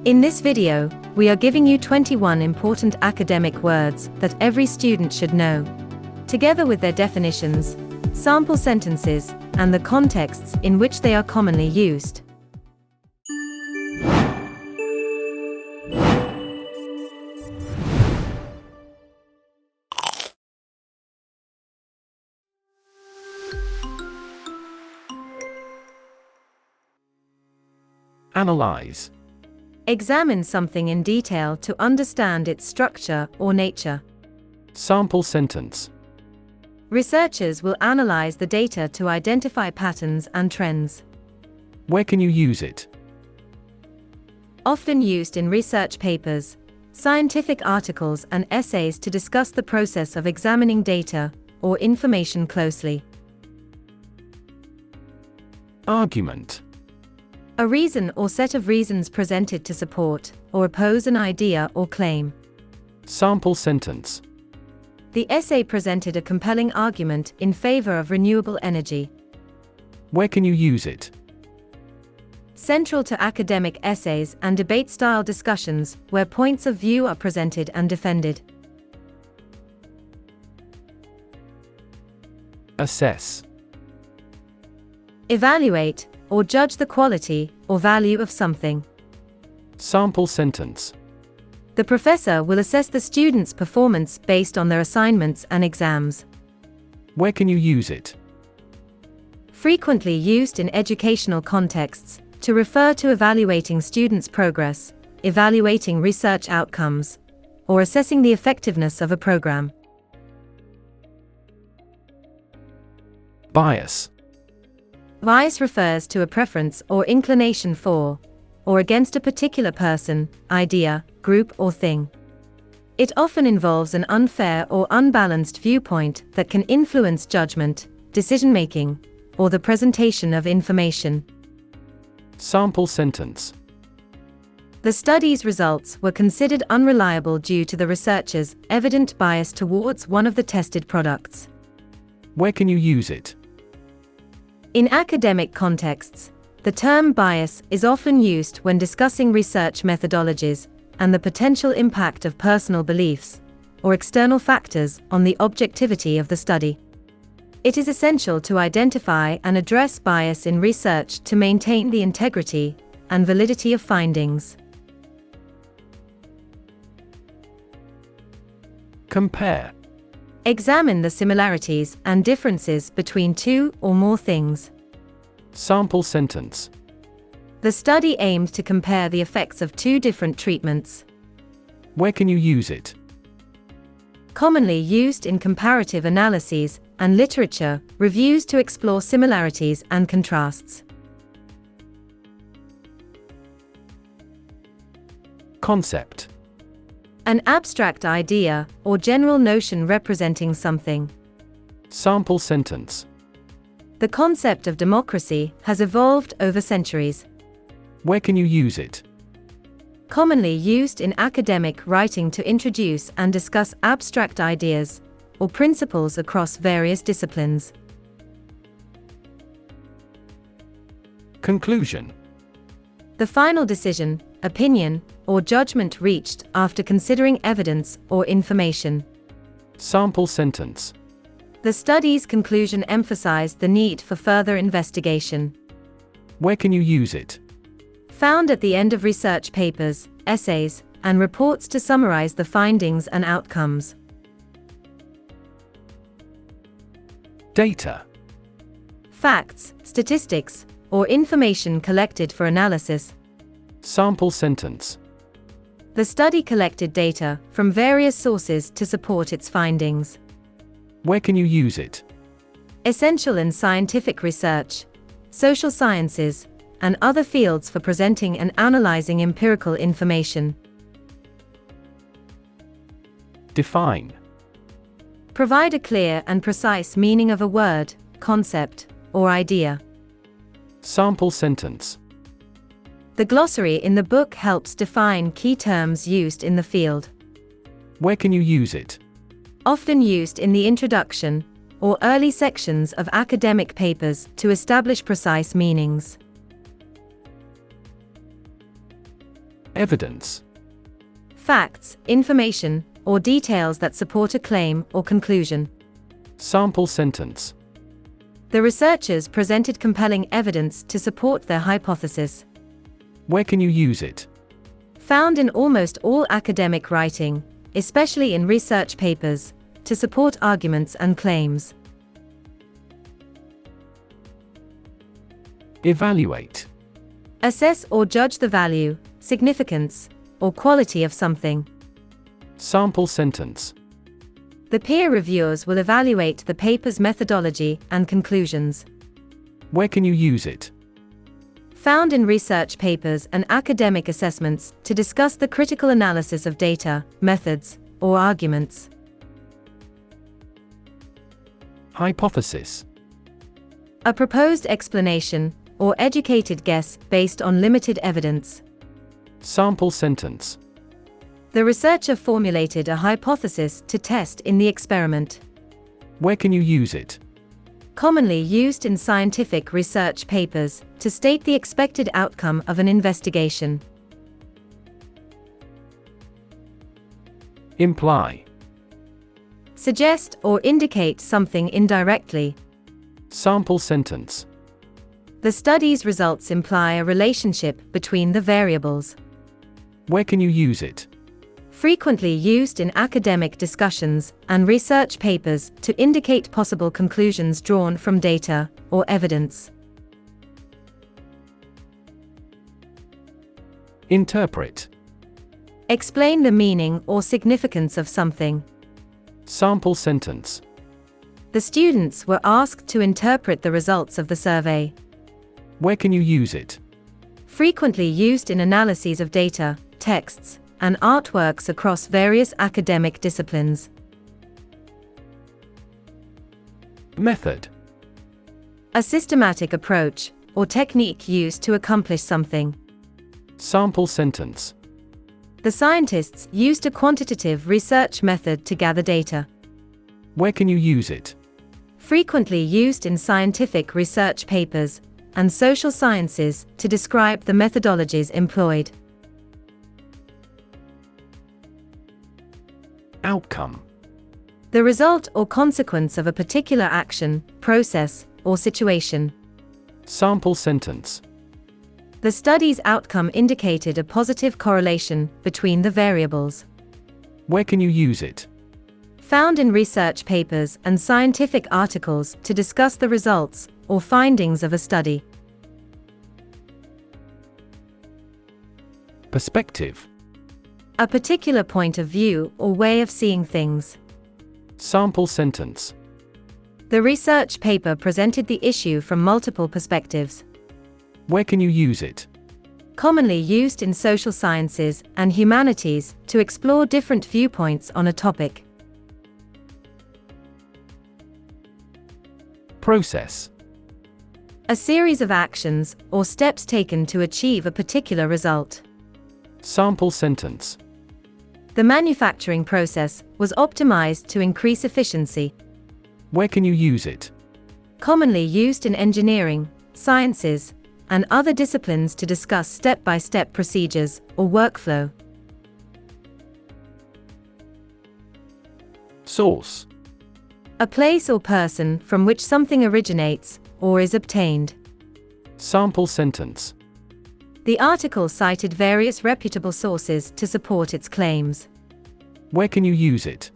In this video, we are giving you 21 important academic words that every student should know, together with their definitions, sample sentences, and the contexts in which they are commonly used. Analyze. Examine something in detail to understand its structure or nature. Sample sentence. Researchers will analyze the data to identify patterns and trends. Where can you use it? Often used in research papers, scientific articles and essays to discuss the process of examining data or information closely. Argument. A reason or set of reasons presented to support or oppose an idea or claim. Sample sentence. The essay presented a compelling argument in favor of renewable energy. Where can you use it? Central to academic essays and debate-style discussions where points of view are presented and defended. Assess. Evaluate or judge the quality or value of something. Sample sentence. The professor will assess the student's performance based on their assignments and exams. Where can you use it? Frequently used in educational contexts to refer to evaluating students' progress, evaluating research outcomes, or assessing the effectiveness of a program. Bias. Bias refers to a preference or inclination for, or against a particular person, idea, group or thing. It often involves an unfair or unbalanced viewpoint that can influence judgment, decision-making, or the presentation of information. Sample sentence. The study's results were considered unreliable due to the researcher's evident bias towards one of the tested products. Where can you use it? In academic contexts, the term bias is often used when discussing research methodologies and the potential impact of personal beliefs or external factors on the objectivity of the study. It is essential to identify and address bias in research to maintain the integrity and validity of findings. Compare. Examine the similarities and differences between two or more things. Sample sentence. The study aimed to compare the effects of two different treatments. Where can you use it? Commonly used in comparative analyses and literature reviews to explore similarities and contrasts. Concept. An abstract idea or general notion representing something. Sample sentence. The concept of democracy has evolved over centuries. Where can you use it? Commonly used in academic writing to introduce and discuss abstract ideas or principles across various disciplines. Conclusion. The final decision, opinion, or judgment reached after considering evidence or information. Sample sentence. The study's conclusion emphasized the need for further investigation. Where can you use it? Found at the end of research papers, essays, and reports to summarize the findings and outcomes. Data. Facts, statistics, or information collected for analysis. Sample sentence. The study collected data from various sources to support its findings. Where can you use it? Essential in scientific research, social sciences, and other fields for presenting and analyzing empirical information. Define. Provide a clear and precise meaning of a word, concept, or idea. Sample sentence. The glossary in the book helps define key terms used in the field. Where can you use it? Often used in the introduction or early sections of academic papers to establish precise meanings. Evidence. Facts, information, or details that support a claim or conclusion. Sample sentence. The researchers presented compelling evidence to support their hypothesis. Where can you use it? Found in almost all academic writing, especially in research papers, to support arguments and claims. Evaluate. Assess or judge the value, significance, or quality of something. Sample sentence. The peer reviewers will evaluate the paper's methodology and conclusions. Where can you use it? Found in research papers and academic assessments to discuss the critical analysis of data, methods, or arguments. Hypothesis. A proposed explanation, or educated guess based on limited evidence. Sample sentence. The researcher formulated a hypothesis to test in the experiment. Where can you use it? Commonly used in scientific research papers to state the expected outcome of an investigation. Imply. Suggest or indicate something indirectly. Sample sentence. The study's results imply a relationship between the variables. Where can you use it? Frequently used in academic discussions and research papers to indicate possible conclusions drawn from data or evidence. Interpret. Explain the meaning or significance of something. Sample sentence. The students were asked to interpret the results of the survey. Where can you use it? Frequently used in analyses of data, texts, and artworks across various academic disciplines. Method. A systematic approach or technique used to accomplish something. Sample sentence. The scientists used a quantitative research method to gather data. Where can you use it? Frequently used in scientific research papers and social sciences to describe the methodologies employed. Outcome. The result or consequence of a particular action, process, or situation. Sample sentence. The study's outcome indicated a positive correlation between the variables. Where can you use it? Found in research papers and scientific articles to discuss the results or findings of a study. Perspective. A particular point of view or way of seeing things. Sample sentence. The research paper presented the issue from multiple perspectives. Where can you use it? Commonly used in social sciences and humanities to explore different viewpoints on a topic. Process. A series of actions or steps taken to achieve a particular result. Sample sentence. The manufacturing process was optimized to increase efficiency. Where can you use it? Commonly used in engineering, sciences, and other disciplines to discuss step-by-step procedures or workflow. Source. A place or person from which something originates or is obtained. Sample sentence. The article cited various reputable sources to support its claims. Where can you use it?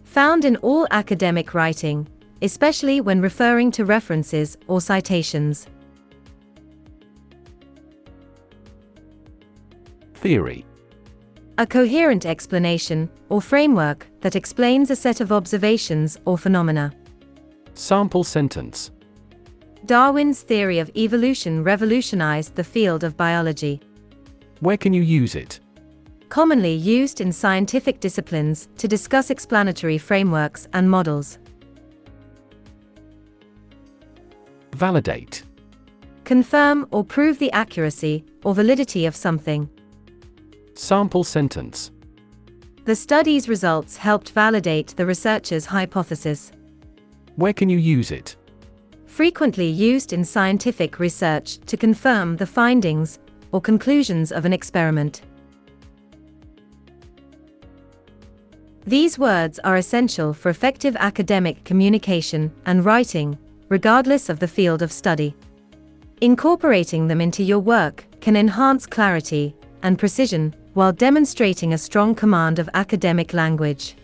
Found in all academic writing, especially when referring to references or citations. Theory. A coherent explanation or framework that explains a set of observations or phenomena. Sample sentence. Darwin's theory of evolution revolutionized the field of biology. Where can you use it? Commonly used in scientific disciplines to discuss explanatory frameworks and models. Validate. Confirm or prove the accuracy or validity of something. Sample sentence. The study's results helped validate the researcher's hypothesis. Where can you use it? Frequently used in scientific research to confirm the findings or conclusions of an experiment. These words are essential for effective academic communication and writing, regardless of the field of study. Incorporating them into your work can enhance clarity and precision while demonstrating a strong command of academic language.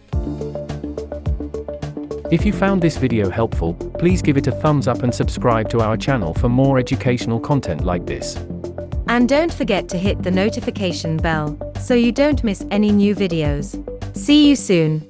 If you found this video helpful, please give it a thumbs up and subscribe to our channel for more educational content like this. And don't forget to hit the notification bell so you don't miss any new videos. See you soon.